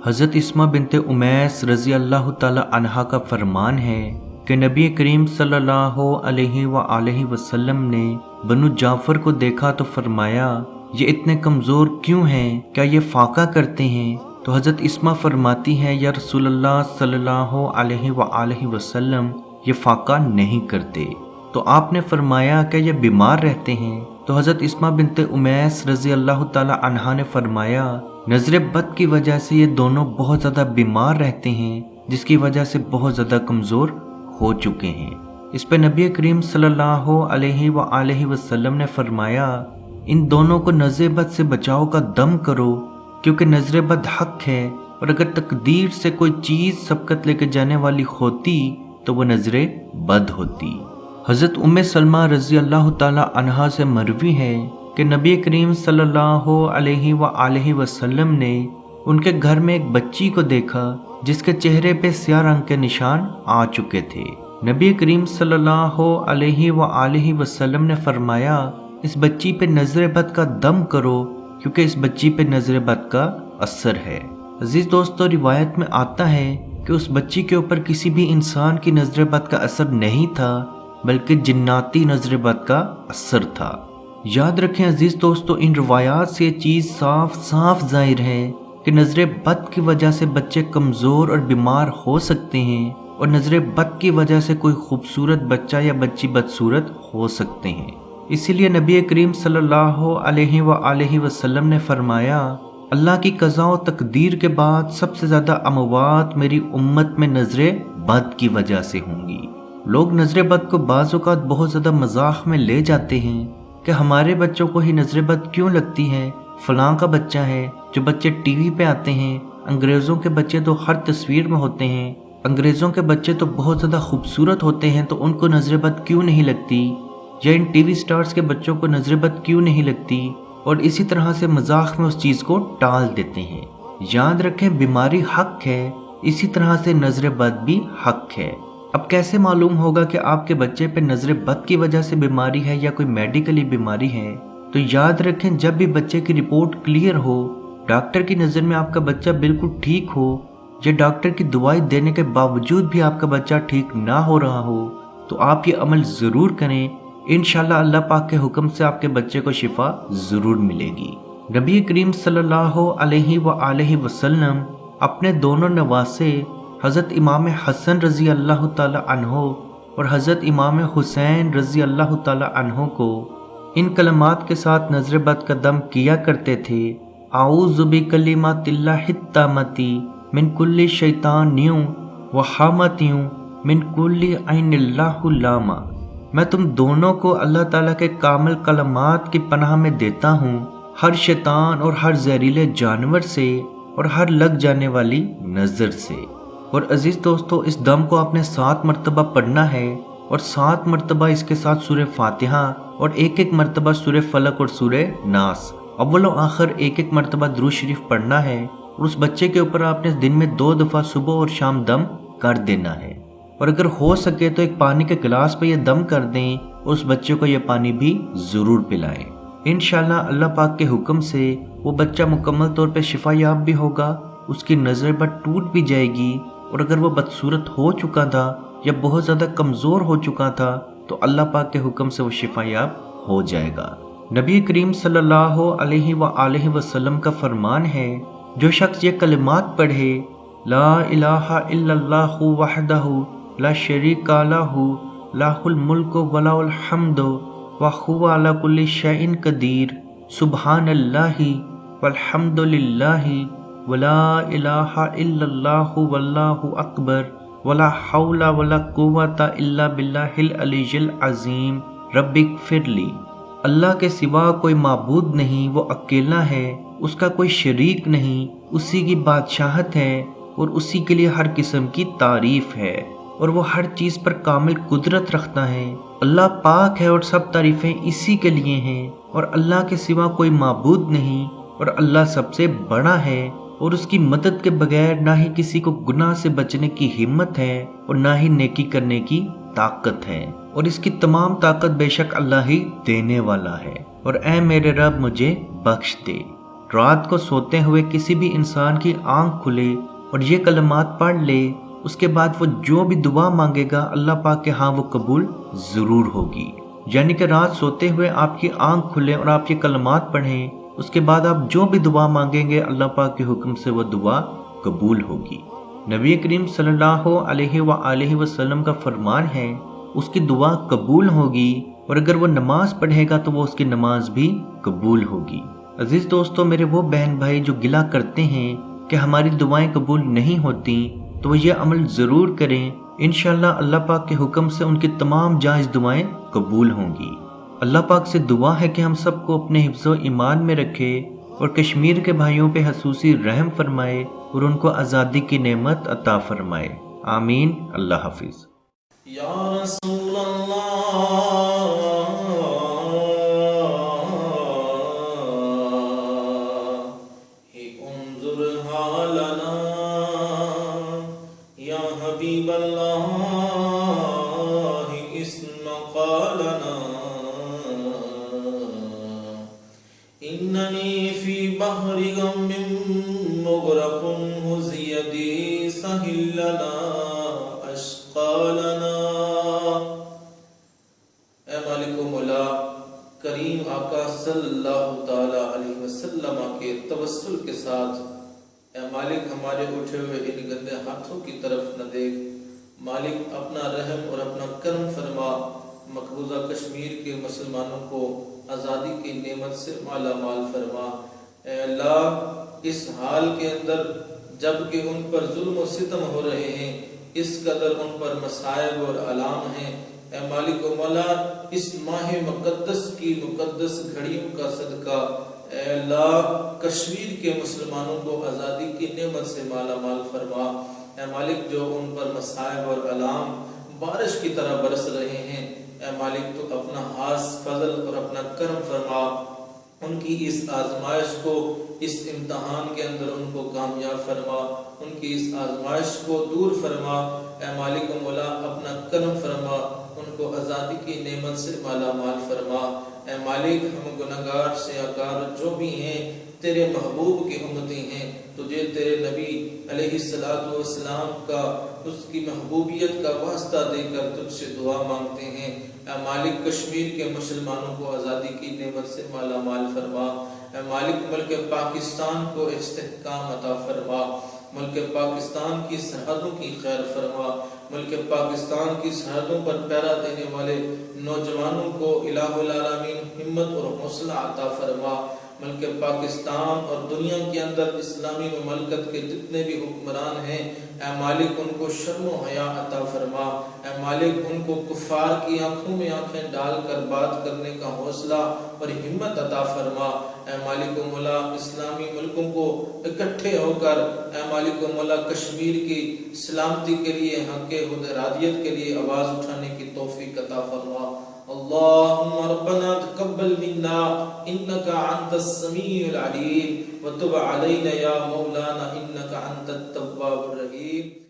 حضرت اسما بنت امیس رضی اللہ تعالی عنہا کا فرمان ہے کہ نبی کریم صلی اللہ علیہ وآلہ وسلم نے بنو جعفر کو دیکھا تو فرمایا یہ اتنے کمزور کیوں ہیں، کیا یہ فاقہ کرتے ہیں؟ تو حضرت اسما فرماتی ہیں یا رسول اللہ صلی اللہ علیہ وآلہ وسلم یہ فاقہ نہیں کرتے۔ تو آپ نے فرمایا کہ یہ بیمار رہتے ہیں؟ تو حضرت اسما بنت امیس رضی اللہ تعالی عنہا نے فرمایا نظر بد کی وجہ سے یہ دونوں بہت زیادہ بیمار رہتے ہیں، جس کی وجہ سے بہت زیادہ کمزور ہو چکے ہیں۔ اس پہ نبی کریم صلی اللہ علیہ وآلہ وسلم نے فرمایا ان دونوں کو نظر بد سے بچاؤ کا دم کرو، کیونکہ نظر بد حق ہے، اور اگر تقدیر سے کوئی چیز سبقت لے کے جانے والی ہوتی تو وہ نظر بد ہوتی۔ حضرت ام سلمہ رضی اللہ تعالی عنہا سے مروی ہے کہ نبی کریم صلی اللہ علیہ وآلہ وسلم نے ان کے گھر میں ایک بچی کو دیکھا جس کے چہرے پہ سیاہ رنگ کے نشان آ چکے تھے۔ نبی کریم صلی اللہ علیہ وآلہ وسلم نے فرمایا اس بچی پہ نظر بد کا دم کرو، کیونکہ اس بچی پہ نظر بد کا اثر ہے۔ عزیز دوستو، روایت میں آتا ہے کہ اس بچی کے اوپر کسی بھی انسان کی نظر بد کا اثر نہیں تھا، بلکہ جناتی نظر بد کا اثر تھا۔ یاد رکھیں عزیز دوستو، ان روایات سے یہ چیز صاف صاف ظاہر ہے کہ نظر بد کی وجہ سے بچے کمزور اور بیمار ہو سکتے ہیں، اور نظر بد کی وجہ سے کوئی خوبصورت بچہ یا بچی بدصورت ہو سکتے ہیں۔ اسی لیے نبی کریم صلی اللہ علیہ وآلہ وسلم نے فرمایا اللہ کی قضاء و تقدیر کے بعد سب سے زیادہ اموات میری امت میں نظر بد کی وجہ سے ہوں گی۔ لوگ نظر بد کو بعض اوقات بہت زیادہ مذاق میں لے جاتے ہیں کہ ہمارے بچوں کو ہی نظر بد کیوں لگتی ہے، فلاں کا بچہ ہے۔ جو بچے ٹی وی پہ آتے ہیں، انگریزوں کے بچے تو ہر تصویر میں ہوتے ہیں، انگریزوں کے بچے تو بہت زیادہ خوبصورت ہوتے ہیں، تو ان کو نظر بد کیوں نہیں لگتی، یا ان ٹی وی سٹارز کے بچوں کو نظر بد کیوں نہیں لگتی، اور اسی طرح سے مذاق میں اس چیز کو ٹال دیتے ہیں۔ یاد رکھیں بیماری حق ہے، اسی طرح سے نظر بد بھی حق ہے۔ اب کیسے معلوم ہوگا کہ آپ کے بچے پہ نظر بد کی وجہ سے بیماری ہے یا کوئی میڈیکلی بیماری ہے؟ تو یاد رکھیں جب بھی بچے کی رپورٹ کلیئر ہو، ڈاکٹر کی نظر میں آپ کا بچہ بالکل ٹھیک ہو، یا ڈاکٹر کی دوائی دینے کے باوجود بھی آپ کا بچہ ٹھیک نہ ہو رہا ہو، تو آپ یہ عمل ضرور کریں، انشاءاللہ اللہ پاک کے حکم سے آپ کے بچے کو شفا ضرور ملے گی۔ نبی کریم صلی اللہ علیہ وآلہ وسلم اپنے دونوں نواسے حضرت امام حسن رضی اللہ تعالی عنہ اور حضرت امام حسین رضی اللہ تعالی عنہ کو ان کلمات کے ساتھ نظر بد کا دم کیا کرتے تھے، اعوذ بکلمات اللہ التامۃ من کل شیطان و حامۃ من کل عین اللہ لامہ۔ میں تم دونوں کو اللہ تعالیٰ کے کامل کلمات کی پناہ میں دیتا ہوں، ہر شیطان اور ہر زہریلے جانور سے اور ہر لگ جانے والی نظر سے۔ اور عزیز دوستو، اس دم کو آپ نے 7 مرتبہ پڑھنا ہے، اور 7 مرتبہ اس کے ساتھ سورہ فاتحہ اور ایک مرتبہ سورہ فلق اور سورہ ناس، اول و آخر ایک مرتبہ درود شریف پڑھنا ہے، اور اس بچے کے اوپر آپ نے دن میں 2 دفعہ صبح اور شام دم کر دینا ہے، اور اگر ہو سکے تو ایک پانی کے گلاس پہ یہ دم کر دیں اور اس بچے کو یہ پانی بھی ضرور پلائیں۔ انشاءاللہ اللہ پاک کے حکم سے وہ بچہ مکمل طور پہ شفا یاب بھی ہوگا، اس کی نظر بد ٹوٹ بھی جائے گی، اور اگر وہ بدصورت ہو چکا تھا یا بہت زیادہ کمزور ہو چکا تھا تو اللہ پاک کے حکم سے وہ شفا یاب ہو جائے گا۔ نبی کریم صلی اللہ علیہ وآلہ وسلم کا فرمان ہے جو شخص یہ کلمات پڑھے لا الہ الا اللہ وحدہ لا شریک لہ لہ الملک ولہ الحمد وہو علی کل شیء قدیر سبحان اللہ والحمد للہ ولا الہ الا اللہ واللہ اکبر ولا حول ولا قوۃ الا باللہ العلی العظیم رب اغفر لی۔ اللہ کے سوا کوئی معبود نہیں، وہ اکیلا ہے، اس کا کوئی شریک نہیں، اسی کی بادشاہت ہے اور اسی کے لیے ہر قسم کی تعریف ہے، اور وہ ہر چیز پر کامل قدرت رکھتا ہے۔ اللہ پاک ہے اور سب تعریفیں اسی کے لیے ہیں، اور اللہ کے سوا کوئی معبود نہیں، اور اللہ سب سے بڑا ہے، اور اس کی مدد کے بغیر نہ ہی کسی کو گناہ سے بچنے کی ہمت ہے اور نہ ہی نیکی کرنے کی طاقت ہے، اور اس کی تمام طاقت بے شک اللہ ہی دینے والا ہے، اور اے میرے رب مجھے بخش دے۔ رات کو سوتے ہوئے کسی بھی انسان کی آنکھ کھلے اور یہ کلمات پڑھ لے، اس کے بعد وہ جو بھی دعا مانگے گا اللہ پاک کے ہاں وہ قبول ضرور ہوگی۔ یعنی کہ رات سوتے ہوئے آپ کی آنکھ کھلے اور آپ یہ کلمات پڑھیں، اس کے بعد آپ جو بھی دعا مانگیں گے اللہ پاک کے حکم سے وہ دعا قبول ہوگی۔ نبی کریم صلی اللہ علیہ وآلہ وسلم کا فرمان ہے اس کی دعا قبول ہوگی، اور اگر وہ نماز پڑھے گا تو وہ اس کی نماز بھی قبول ہوگی۔ عزیز دوستو، میرے وہ بہن بھائی جو گلہ کرتے ہیں کہ ہماری دعائیں قبول نہیں ہوتی، تو وہ یہ عمل ضرور کریں، انشاءاللہ اللہ پاک کے حکم سے ان کی تمام جائز دعائیں قبول ہوں گی۔ اللہ پاک سے دعا ہے کہ ہم سب کو اپنے حفظ و ایمان میں رکھے اور کشمیر کے بھائیوں پہ خصوصی رحم فرمائے اور ان کو آزادی کی نعمت عطا فرمائے، آمین۔ اللہ حافظ۔ یا رسول اللہ انظر حالنا، یا حبیب اللہ اسمع قالنا، اننی فی بحر غم مغرق ہز یدی سہل لنا اشقالنا۔ اے مالک و مولا کریم آقا صلی اللہ تعالی علیہ وسلم کے توسل کے ساتھ، اے مالک ہمارے اٹھے ہوئے ان گندے ہاتھوں کی طرف نہ دیکھ، مالک اپنا رحم اور اپنا کرم فرما، مقبوضہ کشمیر کے مسلمانوں کو آزادی کی نعمت سے مالا مال فرما۔ اے اللہ اس حال کے اندر جب کہ ان پر ظلم و ستم ہو رہے ہیں، اس قدر ان پر مصائب اور آلام ہیں، اے مالک و مولا اس ماہ مقدس کی مقدس گھڑیوں کا صدقہ اے اللہ کشمیر کے مسلمانوں کو آزادی کی نعمت سے مالا مال فرما۔ اے مالک جو ان پر مصائب اور آلام بارش کی طرح برس رہے ہیں، اے مالک تو اپنا خاص فضل اور اپنا کرم فرما، ان کی اس آزمائش کو، اس امتحان کے اندر ان کو کامیاب فرما، ان کی اس آزمائش کو دور فرما۔ اے مالک و مولا اپنا کرم فرما، ان کو آزادی کی نعمت سے مالا مال فرما۔ اے مالک ہم گناہگار سیاہکار جو بھی ہیں تیرے محبوب کی امتی ہیں، تجھے تیرے نبی علیہ السلام کا اس کی محبوبیت کا واسطہ دے کر تجھ سے دعا مانگتے ہیں۔ اے مالک کشمیر کے مسلمانوں کو آزادی کی نعمت سے مالا مال فرما۔ اے مالک ملک پاکستان کو استحکام عطا فرما، ملک پاکستان کی سرحدوں کی خیر فرما، ملک پاکستان کی سرحدوں پر پہرا دینے والے نوجوانوں کو الہ العالمین ہمت اور حوصلہ عطا فرما۔ ملک پاکستان اور دنیا کے اندر اسلامی مملکت کے جتنے بھی حکمران ہیں، اے مالک ان کو شرم و حیا عطا فرما۔ اے مالک ان کو کفار کی آنکھوں میں آنکھیں ڈال کر بات کرنے کا حوصلہ اور ہمت عطا فرما۔ اے مالک و مولا اسلامی ملکوں کو اکٹھے ہو کر اے مالک و مولا کشمیر کی سلامتی کے لیے، حق ارادیت کے لیے آواز اٹھانے کی توفیق عطا فرما۔ اللہم ربنا تقبل منا انکا انت السمیع العلیم وتب علینا یا مولانا انکا انت التواب الرحیم۔